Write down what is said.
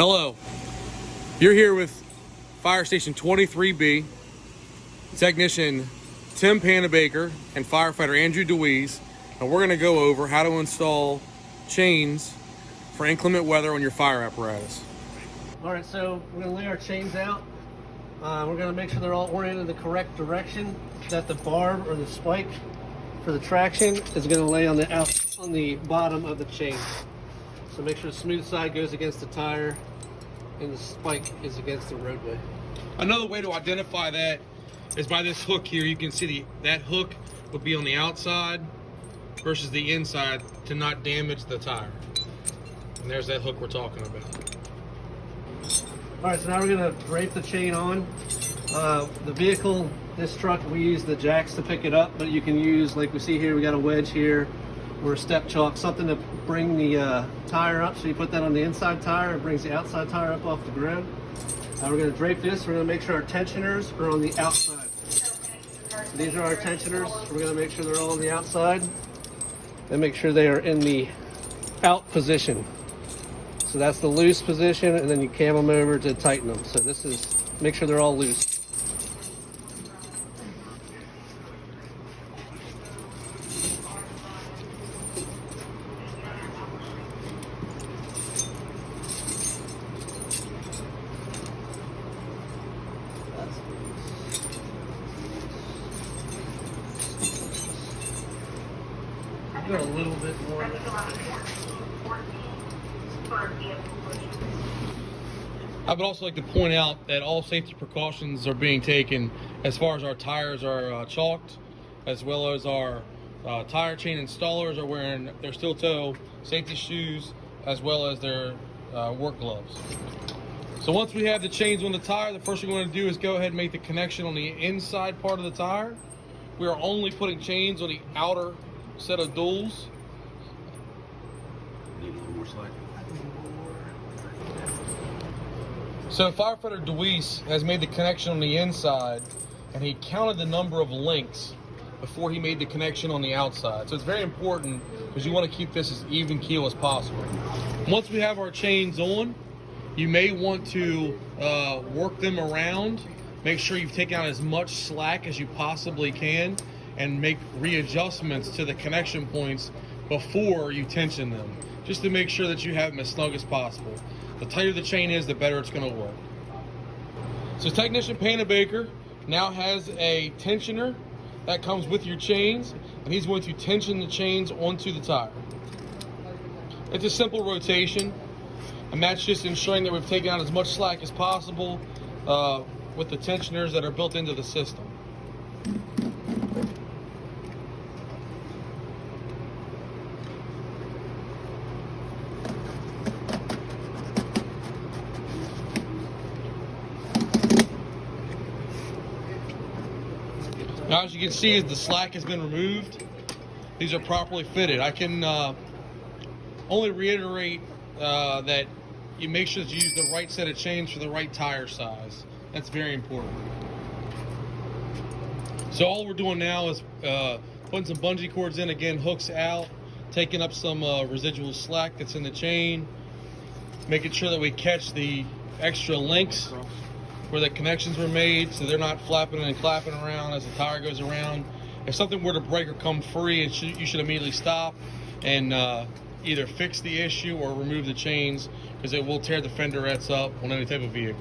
Hello, you're here with Fire Station 23B, Technician Tim Panabaker and Firefighter Andrew DeWeese, and we're going to go over how to install chains for inclement weather on your fire apparatus. All right, so we're going to lay our chains out. We're going to make sure they're all oriented in the correct direction, that the barb or the spike for the traction is going to lay on the bottom of the chain. So make sure the smooth side goes against the tire and the spike is against the roadway. Another way to identify that is by this hook here. You can see that hook would be on the outside versus the inside to not damage the tire. And there's that hook we're talking about. All right, so now we're going to drape the chain on. The vehicle, this truck, we use the jacks to pick it up, but you can use, like we see here, we got a wedge here or a step chalk, something to bring the tire up. So you put that on the inside tire, it brings the outside tire up off the ground. Now we're going to drape this. We're going to make sure our tensioners are on the outside. So these are our tensioners. We're going to make sure they're all on the outside and make sure they are in the out position. So that's the loose position, and then you cam them over to tighten them. So this is, make sure they're all loose. Go a little bit more. I would also like to point out that all safety precautions are being taken as far as our tires are chalked, as well as our tire chain installers are wearing their steel toe safety shoes, as well as their work gloves. So once we have the chains on the tire, the first thing we're going to do is go ahead and make the connection on the inside part of the tire. We are only putting chains on the outer set of duals. Need a little more slack. So Firefighter DeWeese has made the connection on the inside, and he counted the number of links before he made the connection on the outside. So it's very important because you want to keep this as even keel as possible. Once we have our chains on, you may want to work them around. Make sure you've taken out as much slack as you possibly can and make readjustments to the connection points before you tension them, just to make sure that you have them as snug as possible. The tighter the chain is, the better it's going to work. So Technician Panabaker now has a tensioner that comes with your chains, and he's going to tension the chains onto the tire. It's a simple rotation, and that's just ensuring that we've taken out as much slack as possible with the tensioners that are built into the system. Now, as you can see, as the slack has been removed, these are properly fitted. I can only reiterate that you make sure that you use the right set of chains for the right tire size. That's very important. So all we're doing now is putting some bungee cords in, again, hooks out, taking up some residual slack that's in the chain, making sure that we catch the extra links where the connections were made so they're not flapping and clapping around as the tire goes around. If something were to break or come free, you should immediately stop and either fix the issue or remove the chains, because it will tear the fenderettes up on any type of vehicle.